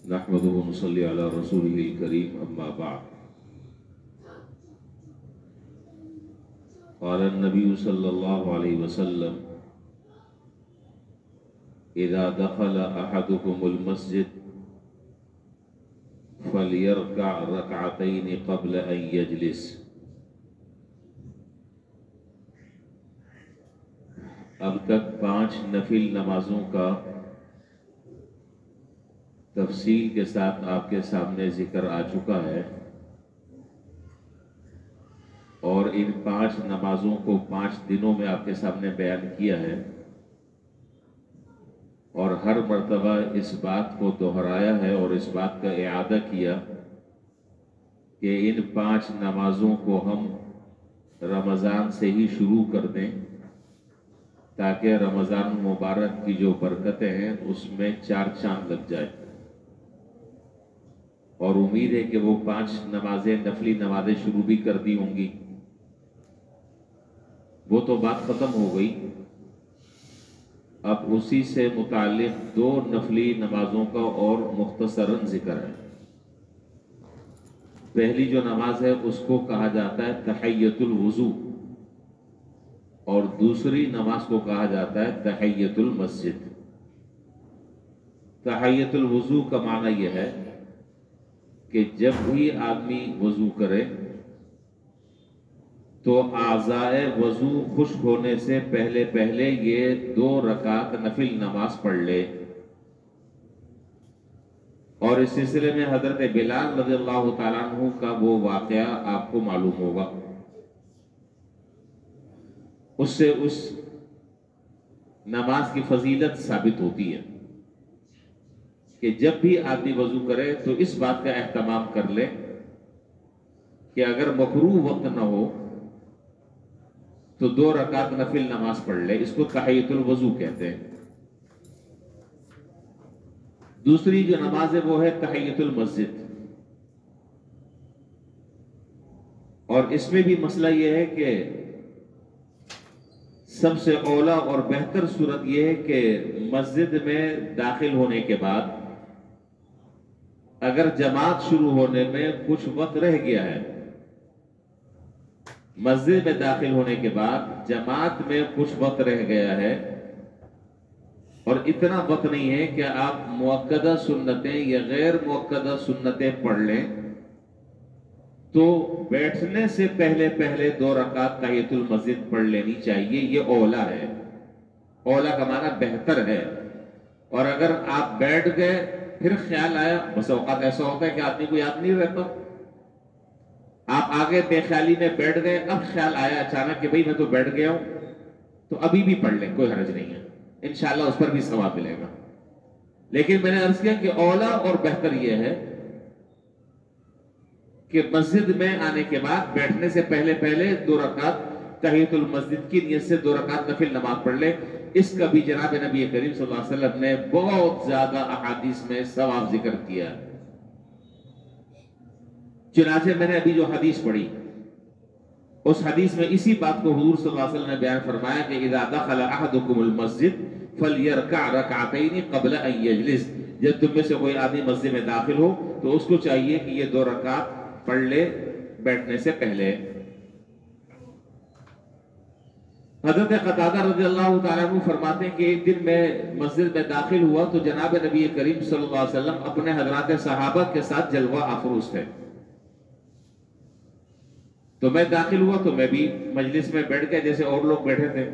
نحمده ونصلي على رسوله الكريم أما بعد قال النبي صلى الله عليه وسلم إذا دخل أحدكم المسجد فليركع ركعتين قبل أن يجلس. اب تک 5 نفل نمازوں کا تفصیل کے ساتھ آپ کے سامنے ذکر آ چکا ہے، اور ان 5 نمازوں کو 5 دنوں میں آپ کے سامنے بیان کیا ہے، اور ہر مرتبہ اس بات کو دہرایا ہے اور اس بات کا اعادہ کیا کہ ان 5 نمازوں کو ہم رمضان سے ہی شروع کر دیں تاکہ رمضان مبارک کی جو برکتیں ہیں اس میں 4 چاند لگ جائے، اور امید ہے کہ وہ 5 نمازیں نفلی نمازیں شروع بھی کر دی ہوں گی۔ وہ تو بات ختم ہو گئی، اب اسی سے متعلق 2 نفلی نمازوں کا اور مختصراً ذکر ہے۔ پہلی جو نماز ہے اس کو کہا جاتا ہے تحیۃ الوضو، اور دوسری نماز کو کہا جاتا ہے تحیۃ المسجد۔ تحیۃ الوضو کا معنی یہ ہے کہ جب بھی آدمی وضو کرے تو اعضائے وضو خشک ہونے سے پہلے یہ 2 رکعت نفل نماز پڑھ لے۔ اور اس سلسلے میں حضرت بلال رضی اللہ تعالیٰ عنہ کا وہ واقعہ آپ کو معلوم ہوگا، اس سے اس نماز کی فضیلت ثابت ہوتی ہے کہ جب بھی آدمی وضو کرے تو اس بات کا اہتمام کر لے کہ اگر مکروہ وقت نہ ہو تو 2 رکعت نفل نماز پڑھ لے۔ اس کو تحیۃ الوضو کہتے ہیں۔ دوسری جو نماز ہے وہ ہے تحیۃ المسجد، اور اس میں بھی مسئلہ یہ ہے کہ سب سے اولا اور بہتر صورت یہ ہے کہ مسجد میں داخل ہونے کے بعد اگر جماعت شروع ہونے میں کچھ وقت رہ گیا ہے، مسجد میں داخل ہونے کے بعد جماعت میں کچھ وقت رہ گیا ہے اور اتنا وقت نہیں ہے کہ آپ مؤکدہ سنتیں یا غیر مؤکدہ سنتیں پڑھ لیں، تو بیٹھنے سے پہلے 2 رکعت تحیۃ المسجد پڑھ لینی چاہیے۔ یہ اولا ہے، اولا کا معنی بہتر ہے۔ اور اگر آپ بیٹھ گئے پھر خیال آیا، بس اوقات ایسا ہوتا ہے کہ آدمی کو یاد نہیں رہتا، آپ آگے بے خیالی میں بیٹھ گئے، اب خیال آیا اچانک کہ بھئی میں تو بیٹھ گیا ہوں، تو ابھی بھی پڑھ لیں، کوئی حرج نہیں ہے، انشاءاللہ اس پر بھی ثواب ملے گا۔ لیکن میں نے عرض کیا کہ اولا اور بہتر یہ ہے کہ مسجد میں آنے کے بعد بیٹھنے سے پہلے 2 رکعت تحیۃ المسجد کی نیت سے 2 رکعت نفل نماز پڑھ لے۔ اس کا بھی جناب نبی کریم صلی اللہ علیہ وسلم نے بہت زیادہ احادیث میں ثواب ذکر کیا۔ چنانچہ میں نے ابھی جو حدیث پڑھی اس حدیث میں اسی بات کو حضور صلی اللہ علیہ وسلم نے بیان فرمایا کہ اذا دخل احدکم المسجد فلیرکع رکعتین قبل ان یجلس، جب تم میں سے کوئی آدمی مسجد میں داخل ہو تو اس کو چاہیے کہ یہ 2 رکعت پڑھ لے بیٹھنے سے پہلے۔ حضرت قتادہ رضی اللہ تعالیٰ عنہ فرماتے ہیں کہ ایک دن میں مسجد میں داخل ہوا تو جناب نبی کریم صلی اللہ علیہ وسلم اپنے حضرات صحابہ کے ساتھ جلوہ افروز تھے، تو میں داخل ہوا تو میں بھی مجلس میں بیٹھ گیا جیسے اور لوگ بیٹھے تھے۔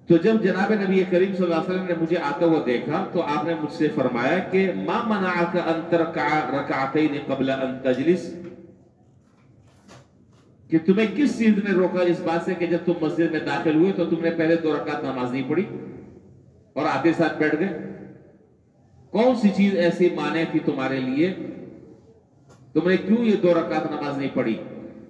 تو جب جناب نبی کریم صلی اللہ علیہ وسلم نے مجھے آتا ہوا دیکھا تو آپ نے مجھ سے فرمایا کہ ما منعک ان ترکع رکعتین قبل ان تجلس، کہ تمہیں کس چیز نے روکا اس بات سے کہ جب تم مسجد میں داخل ہوئے تو تم نے پہلے 2 رکعت نماز نہیں پڑھی اور آتے ساتھ بیٹھ گئے؟ کون سی چیز ایسی مانے تھی تمہارے لیے، تم نے کیوں یہ 2 رکعت نماز نہیں پڑھی؟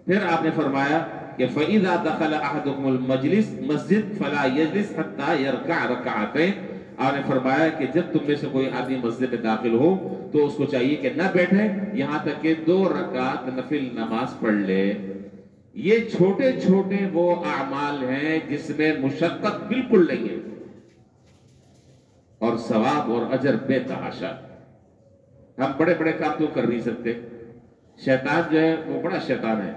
پھر آپ نے فرمایا کہ فَإِذَا دَخَلَ أَحَدُكُمُ الْمَجْلِسِ مسجد فَلَا يَجْلِسْ حَتَّى يَرْكَعَ رَكَعَتَيْنِ، آپ نے فرمایا کہ جب تم میں سے کوئی آدمی مسجد میں داخل ہو تو اس کو چاہیے کہ نہ بیٹھے یہاں تک کہ 2 رکعت نفل نماز پڑھ لے۔ یہ چھوٹے چھوٹے وہ اعمال ہیں جس میں مشقت بالکل نہیں ہے اور ثواب اور اجر بے تحاشا۔ ہم بڑے بڑے کام تو کر نہیں سکتے۔ شیطان جو ہے وہ بڑا شیطان ہے،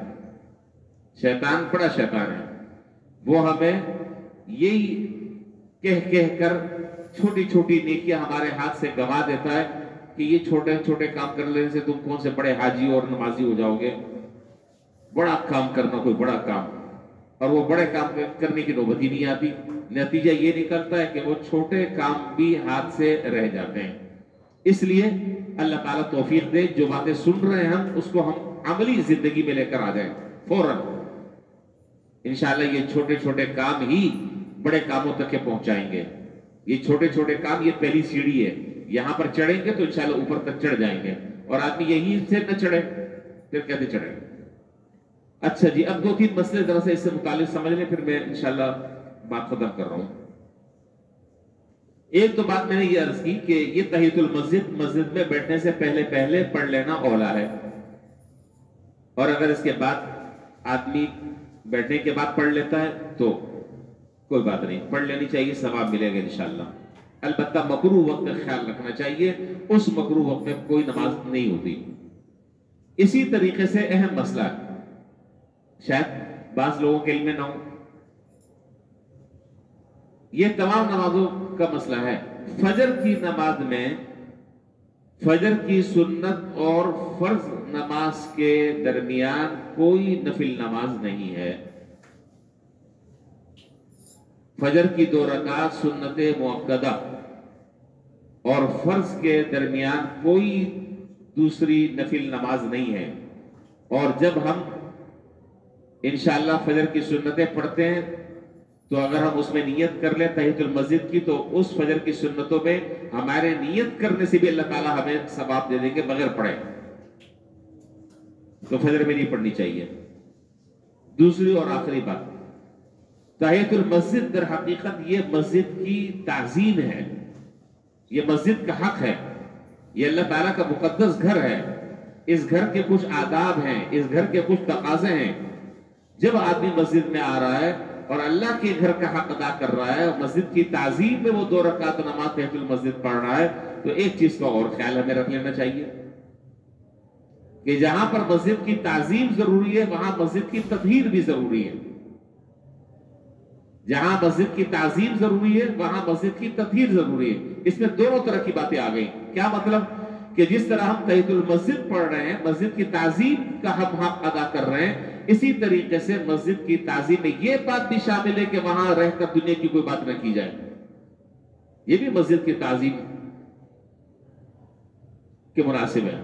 شیطان بڑا شیطان ہے، وہ ہمیں یہی کہہ کر چھوٹی چھوٹی نیکیاں ہمارے ہاتھ سے گوا دیتا ہے کہ یہ چھوٹے چھوٹے کام کر لینے سے تم کون سے بڑے حاجی اور نمازی ہو جاؤ گے، بڑا کام کرنا کوئی بڑا کام، اور وہ بڑے کام کرنے کی نوبت ہی نہیں آتی۔ نتیجہ یہ نکلتا ہے کہ وہ چھوٹے کام بھی ہاتھ سے رہ جاتے ہیں۔ اس لیے اللہ تعالیٰ توفیق دے، جو باتیں سن رہے ہیں ہم اس کو ہم عملی زندگی میں لے کر آ جائیں فوراً۔ انشاءاللہ یہ چھوٹے چھوٹے کام ہی بڑے کاموں تک کے پہنچائیں گے۔ یہ چھوٹے چھوٹے کام یہ پہلی سیڑھی ہے، یہاں پر چڑھیں گے تو انشاءاللہ اوپر تک چڑھ جائیں گے، اور آدمی یہیں سے نہ چڑھے پھر کہتے چڑھیں گے۔ اچھا جی، اب 2-3 مسئلے ذرا سے اس سے متعلق سمجھ لیں، پھر میں انشاءاللہ بات ختم کر رہا ہوں۔ ایک تو بات میں نے یہ عرض کی کہ یہ تحیۃ المسجد مسجد میں بیٹھنے سے پہلے پڑھ لینا اولا ہے، اور اگر اس کے بعد آدمی بیٹھنے کے بعد پڑھ لیتا ہے تو کوئی بات نہیں، پڑھ لینی چاہیے، ثواب ملے گا انشاءاللہ۔ البتہ مکروہ وقت کا خیال رکھنا چاہیے، اس مکروہ وقت میں کوئی نماز نہیں ہوتی۔ اسی طریقے سے اہم مسئلہ ہے، شاید بعض لوگوں کے علم میں نہ ہو، یہ تمام نمازوں کا مسئلہ ہے۔ فجر کی نماز میں فجر کی سنت اور فرض نماز کے درمیان کوئی نفل نماز نہیں ہے۔ فجر کی 2 رکعت سنت مؤکدہ اور فرض کے درمیان کوئی دوسری نفل نماز نہیں ہے، اور جب ہم انشاءاللہ فجر کی سنتیں پڑھتے ہیں تو اگر ہم اس میں نیت کر لیں تحیۃ المسجد کی، تو اس فجر کی سنتوں میں ہمارے نیت کرنے سے بھی اللہ تعالیٰ ہمیں ثواب دے دیں گے بغیر پڑھے، تو فجر میں نہیں پڑھنی چاہیے۔ دوسری اور آخری بات، تحیۃ المسجد در حقیقت یہ مسجد کی تعظیم ہے، یہ مسجد کا حق ہے، یہ اللہ تعالیٰ کا مقدس گھر ہے، اس گھر کے کچھ آداب ہیں، اس گھر کے کچھ تقاضے ہیں۔ جب آدمی مسجد میں آ رہا ہے اور اللہ کے گھر کا حق ادا کر رہا ہے اور مسجد کی تعظیم میں وہ 2 رکعت نماز تحیۃ المسجد پڑھ رہا ہے، تو ایک چیز کا اور خیال ہمیں رکھ لینا چاہیے کہ جہاں پر مسجد کی تعظیم ضروری ہے وہاں مسجد کی تطہیر بھی ضروری ہے، جہاں مسجد کی تعظیم ضروری ہے وہاں مسجد کی تطہیر ضروری ہے۔ اس میں دونوں طرح کی باتیں آ گئی۔ کیا مطلب؟ کہ جس طرح ہم تحیۃ المسجد پڑھ رہے ہیں، مسجد کی تعظیم کا ہم حق ادا کر رہے ہیں، اسی طریقے سے مسجد کی تعظیم میں یہ بات بھی شامل ہے کہ وہاں رہ کر دنیا کی کوئی بات نہ کی جائے، یہ بھی مسجد کی تعظیم کے مناسب ہے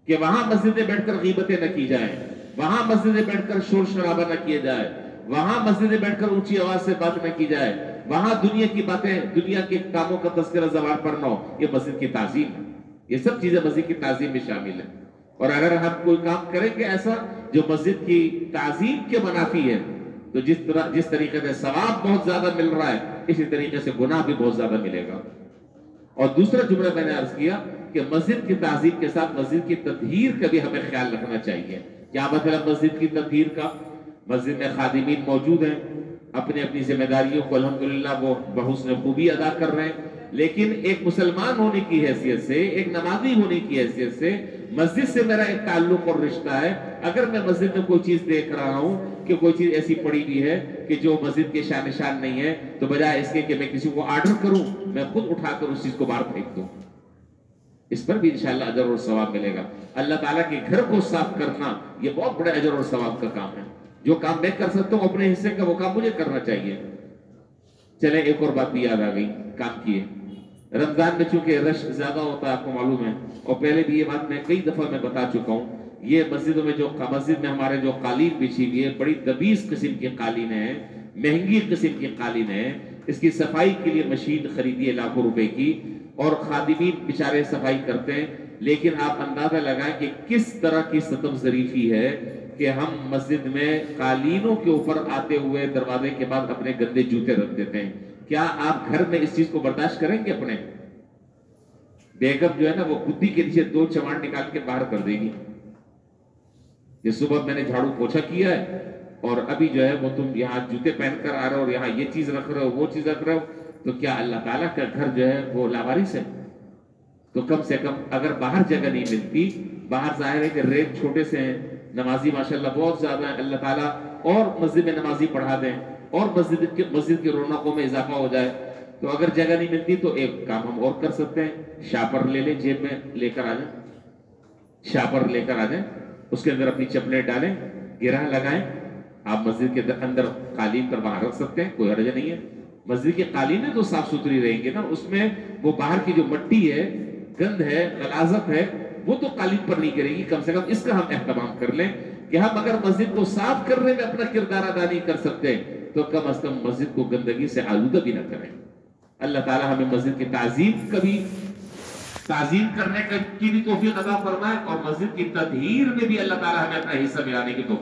کہ وہاں مسجد میں بیٹھ کر غیبتیں نہ کی جائیں، وہاں مسجد میں بیٹھ کر شور شرابہ نہ کیے جائے، وہاں مسجد میں بیٹھ کر اونچی آواز سے بات نہ کی جائے، وہاں دنیا کی باتیں، دنیا کے کاموں کا تذکرہ زبان پر نہ ہو۔ یہ مسجد کی تعظیم ہے، یہ سب چیزیں مسجد کی تعظیم میں شامل ہیں۔ اور اگر ہم کوئی کام کریں گے ایسا جو مسجد کی تعظیم کے منافی ہے، تو جس طریقے سے ثواب بہت زیادہ مل رہا ہے، اسی طریقے سے گناہ بھی بہت زیادہ ملے گا۔ اور دوسرا جملہ میں نے عرض کیا کہ مسجد کی تعظیم کے ساتھ مسجد کی تطہیر کا بھی ہمیں خیال رکھنا چاہیے۔ کیا مطلب مسجد کی تطہیر کا؟ مسجد میں خادمین موجود ہیں، اپنی اپنی ذمہ داریوں کو الحمدللہ وہ بحسن خوبی ادا کر رہے ہیں، لیکن ایک مسلمان ہونے کی حیثیت سے، ایک نمازی ہونے کی حیثیت سے مسجد سے میرا ایک تعلق اور رشتہ ہے۔ اگر میں مسجد میں کوئی چیز دیکھ رہا ہوں کہ کوئی چیز ایسی پڑی ہوئی ہے کہ جو مسجد کے شان نشان نہیں ہے، تو بجائے اس کے کہ میں کسی کو آرڈر کروں، میں خود اٹھا کر اس چیز کو باہر پھینک دوں، اس پر بھی انشاءاللہ اجر اور ثواب ملے گا۔ اللہ تعالیٰ کے گھر کو صاف کرنا یہ بہت بڑے اجر اور ثواب کا کام ہے۔ جو کام میں کر سکتا ہوں اپنے حصے کا، وہ کام مجھے کرنا چاہیے۔ چلیں ایک اور بات بھی یاد آ گئی کام کی ہے۔ رمضان میں چونکہ رش زیادہ ہوتا ہے، آپ کو معلوم ہے، اور پہلے بھی یہ بات میں کئی دفعہ میں بتا چکا ہوں، یہ مسجدوں میں مسجد میں ہمارے جو قالین بچھی ہوئی ہے، بڑی دبیز قسم کی قالین ہے، مہنگی قسم کی قالین ہے، اس کی صفائی کے لیے مشین خریدی ہے لاکھوں روپے کی، اور خادمین بیچارے صفائی کرتے ہیں، لیکن آپ اندازہ لگائیں کہ کس طرح کی ستم ظریفی ہے کہ ہم مسجد میں قالینوں کے اوپر آتے ہوئے دروازے کے بعد اپنے گندے جوتے رکھ دیتے ہیں۔ کیا آپ گھر میں اس چیز کو برداشت کریں گے؟ اپنے بیگم جو ہے نا، وہ گدی کے نیچے 2 چماڑ نکال کے باہر کر دے گی کہ صبح میں نے جھاڑو پوچھا کیا ہے اور ابھی جو ہے وہ تم یہاں جوتے پہن کر آ رہے ہو اور یہاں یہ چیز رکھ رہے ہو وہ چیز رکھ رہے ہو، تو کیا اللہ تعالیٰ کا گھر جو ہے وہ لاوارث ہے؟ تو کم سے کم اگر باہر جگہ نہیں ملتی، باہر ظاہر ہے کہ ریٹ چھوٹے سے ہیں، نمازی ماشاءاللہ بہت زیادہ ہیں، اللہ تعالیٰ اور مسجد میں نمازی پڑھا دیں اور مسجد کی رونقوں میں اضافہ ہو جائے، تو اگر جگہ نہیں ملتی تو ایک کام ہم اور کر سکتے ہیں، شاپر لے لیں، جیب میں لے کر آ جائیں، شاپر لے کر آ جائیں، اس کے اندر اپنی چپلیں ڈالیں، گرہ لگائیں، آپ مسجد کے اندر قالین پر باہر رکھ سکتے ہیں، کوئی حرج نہیں ہے۔ مسجد کی قالینیں تو صاف ستھری رہیں گے نا، اس میں وہ باہر کی جو مٹی ہے، گند ہے، غلاظت ہے، وہ تو قالین پر نہیں گرے گی۔ کم سے کم اس کا ہم اہتمام کر لیں کہ ہم اگر مسجد کو صاف کرنے میں اپنا کردار ادا نہیں کر سکتے تو کم از کم مسجد کو گندگی سے آلودہ بھی نہ کریں۔ اللہ تعالیٰ ہمیں مسجد کی تعظیم کرنے کی بھی توفیق عطا فرمائے، اور مسجد کی تطہیر میں بھی اللہ تعالیٰ ہمیں اپنا حصہ ملانے کی توفیق